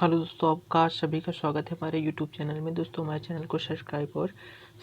Hello दोस्तों, आपका सभी का स्वागत है हमारे यूट्यूब चैनल में। दोस्तों, हमारे चैनल को सब्सक्राइब और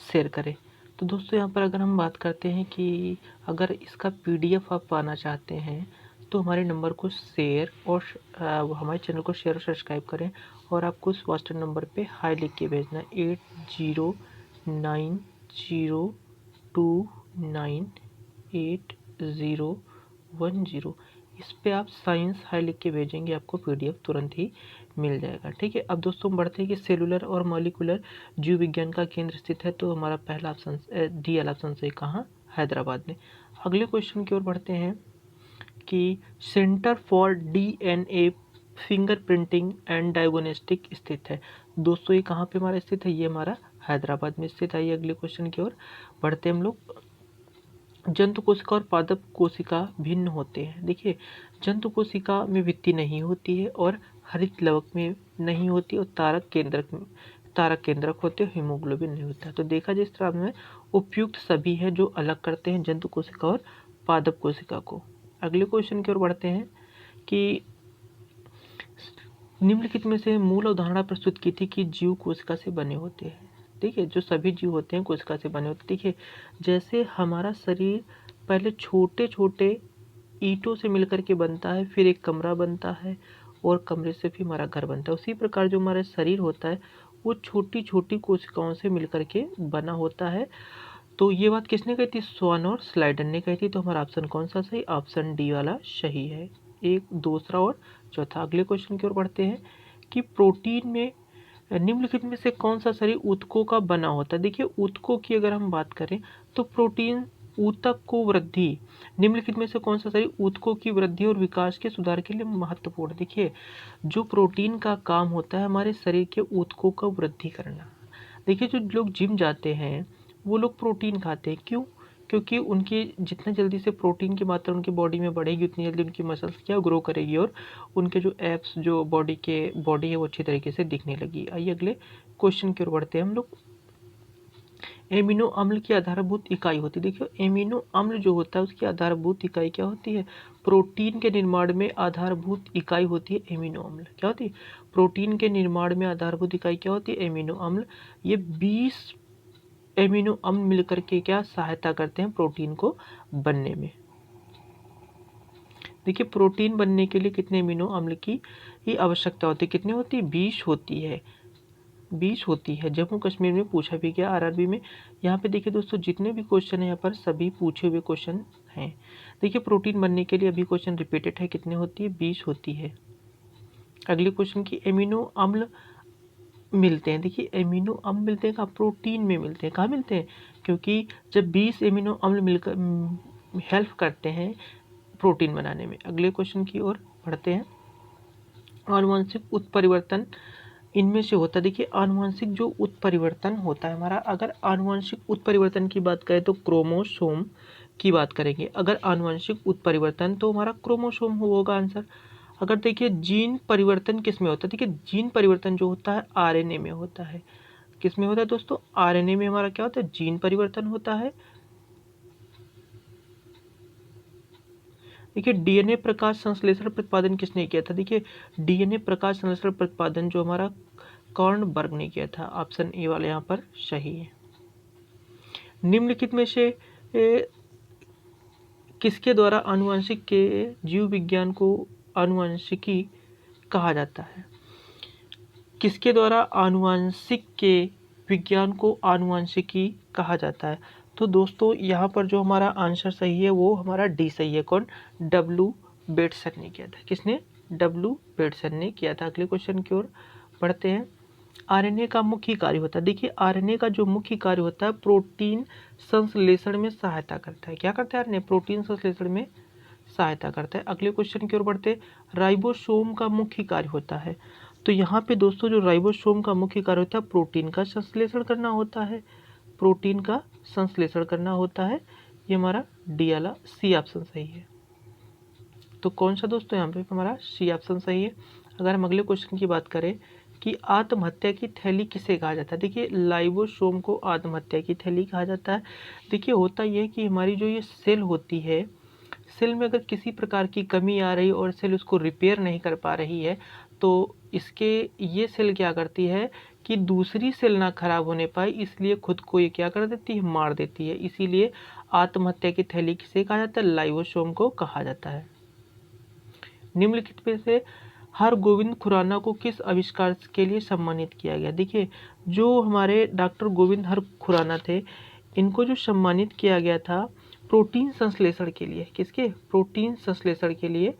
शेयर करें। तो दोस्तों, यहाँ पर अगर हम बात करते हैं कि अगर इसका पीडीएफ आप पाना चाहते हैं तो हमारे नंबर को शेयर और हमारे चैनल को शेयर और सब्सक्राइब करें। और आपको उस व्हाट्सएप नंबर पे हाई लिख के भेजना 8090298010। इस पे आप साइंस हाई लिख के भेजेंगे, आपको पीडीएफ तुरंत ही मिल जाएगा। ठीक है। अब दोस्तों हम बढ़ते हैं कि सेलुलर और मॉलिक्यूलर जीव विज्ञान का केंद्र स्थित है। तो हमारा पहला ऑप्शन डी वाला ऑप्शन सही, कहाँ? हैदराबाद में। अगले क्वेश्चन की ओर बढ़ते हैं कि centre for DNA finger printing and diagnostic स्थित है। दोस्तों, ये कहाँ पे हमारा स्थित है? ये हमारा हैदराबाद में स्थित है। ये अगले क्वेश्चन की ओर बढ़ते हैं हम लोग। जंतु कोशिका और पादप कोशिका भिन्न होते हैं। देखिए, जंतु कोशिका में भित्ति नहीं होती है और हरित लवक में नहीं होती और तारक केंद्रक होते हैं, हीमोग्लोबिन नहीं होता। तो देखा जाए इस तरह में उपयुक्त सभी है जो अलग करते हैं जंतु कोशिका और पादप कोशिका को। अगले क्वेश्चन की ओर बढ़ते हैं कि निम्नलिखित में से मूल अवधारणा प्रस्तुत की थी कि जीव कोशिका से बने होते हैं। देखिए, जो सभी जीव होते हैं कोशिका से बने होते हैं। देखिए, जैसे हमारा शरीर पहले छोटे छोटे ईंटों से मिलकर के बनता है, फिर एक कमरा बनता है और कमरे से फिर हमारा घर बनता है। उसी प्रकार जो हमारा शरीर होता है वो छोटी छोटी कोशिकाओं से मिलकर के बना होता है। तो ये बात किसने कही थी? स्वान और स्लाइडर ने कही थी। तो हमारा ऑप्शन कौन सा सही? ऑप्शन डी वाला सही है। एक, दूसरा और चौथा। अगले क्वेश्चन की ओर बढ़ते हैं कि प्रोटीन में निम्नलिखित में से कौन सा शरीर ऊतकों का बना होता है? देखिए, ऊतकों की अगर हम बात करें तो प्रोटीन ऊतक को वृद्धि, निम्नलिखित में से कौन सा शरीर ऊतकों की वृद्धि और विकास के सुधार के लिए महत्वपूर्ण? देखिए, जो प्रोटीन का काम होता है हमारे शरीर के ऊतकों का वृद्धि करना। देखिए, जो लोग जिम जाते हैं वो लोग प्रोटीन खाते हैं। क्यों? क्योंकि उनकी जितना जल्दी से प्रोटीन की मात्रा उनकी बॉडी में बढ़ेगी उतनी जल्दी उनकी मसल्स क्या ग्रो करेगी और उनके जो एप्स जो बॉडी है वो अच्छी तरीके से दिखने लगी। आइए अगले क्वेश्चन की ओर बढ़ते हैं हम लोग। एमिनो अम्ल की आधारभूत इकाई होती है। देखियो, एमिनो अम्ल जो होता है उसकी आधारभूत इकाई क्या होती है? प्रोटीन के निर्माण में आधारभूत इकाई होती है एमिनो अम्ल। क्या होती है? प्रोटीन के निर्माण में आधारभूत इकाई क्या होती है? एमिनो अम्ल। ये 20 एमिनो अम्ल मिलकर के क्या सहायता करते हैं प्रोटीन को बनने में। देखिए, प्रोटीन बनने के लिए कितने एमिनो अम्ल की ही आवश्यकता होती है? कितनी होती है? 20 होती है। 20 होती है। जम्मू कश्मीर में पूछा भी गया, आरआरबी में। यहाँ पे देखिए दोस्तों, जितने भी क्वेश्चन है यहाँ पर सभी पूछे हुए क्वेश्चन हैं। देखिए, प्रोटीन बनने के लिए अभी क्वेश्चन रिपीटेड है, कितने होती है? 20 होती है। अगले क्वेश्चन की एमिनो अम्ल मिलते हैं। देखिए, एमिनो अम्ल मिलते हैं कहाँ? प्रोटीन में मिलते हैं। कहाँ मिलते हैं? क्योंकि जब 20 एमिनो अम्ल मिलकर हेल्प करते हैं प्रोटीन बनाने में। अगले क्वेश्चन की ओर बढ़ते हैं। आनुवंशिक उत्परिवर्तन इनमें से होता है। देखिए, आनुवंशिक जो उत्परिवर्तन होता है हमारा, अगर आनुवंशिक उत्परिवर्तन की बात करें तो क्रोमोसोम की बात करेंगे। अगर आनुवंशिक उत्परिवर्तन तो हमारा क्रोमोसोम होगा आंसर। अगर देखिए जीन परिवर्तन किस में होता है? देखिए, जीन परिवर्तन जो होता है आरएनए में होता है। किस में होता है दोस्तों? आरएनए में हमारा क्या होता है? जीन परिवर्तन होता है। देखिए, डीएनए प्रकाश संश्लेषण प्रतिपादन किसने किया था? देखिए, डीएनए प्रकाश संश्लेषण प्रतिपादन जो हमारा कॉर्नबर्ग ने किया था। ऑप्शन ए वाला यहाँ पर सही है। निम्नलिखित में से किसके द्वारा आनुवंशिक के जीव विज्ञान को आनुवंशिकी कहा जाता है? किसके द्वारा आनुवंशिक के विज्ञान को आनुवंशिकी कहा जाता है? तो दोस्तों, यहाँ पर जो हमारा आंसर सही है वो हमारा डी सही है। कौन? डब्ल्यू बेटसन ने किया था। किसने? डब्ल्यू बेटसन ने किया था। अगले क्वेश्चन की ओर बढ़ते हैं। आरएनए का मुख्य कार्य होता है। देखिए, आरएनए का जो मुख्य कार्य होता है प्रोटीन संश्लेषण में सहायता करता है। क्या करता है आरएनए? प्रोटीन संश्लेषण में सहायता करता है। अगले क्वेश्चन की ओर बढ़ते हैं। राइबोसोम का मुख्य कार्य होता है। तो यहाँ पे दोस्तों जो राइबोसोम का मुख्य कार्य होता है प्रोटीन का संश्लेषण करना होता है। प्रोटीन का संश्लेषण करना होता है। ये हमारा डी वाला सी ऑप्शन सही है। तो कौन सा दोस्तों? यहाँ पे हमारा सी ऑप्शन सही है। अगर हम अगले क्वेश्चन की बात करें कि आत्महत्या की थैली किसे कहा जाता है? देखिए, लाइबोसोम को आत्महत्या की थैली कहा जाता है। देखिए, होता यह है कि हमारी जो ये सेल होती है, सेल में अगर किसी प्रकार की कमी आ रही है और सेल उसको रिपेयर नहीं कर पा रही है, तो इसके ये सेल क्या करती है कि दूसरी सेल ना खराब होने पाए, इसलिए खुद को ये क्या कर देती है, मार देती है। इसीलिए आत्महत्या की थैली किसे कहा जाता है, लाइसोसोम को कहा जाता है। निम्नलिखित में से हरगोविंद खुराना को किस आविष्कार के लिए सम्मानित किया गया? देखिए, जो हमारे डॉक्टर गोविंद हर खुराना थे, इनको जो सम्मानित किया गया था प्रोटीन संश्लेषण के लिए, किसके, प्रोटीन संश्लेषण के लिए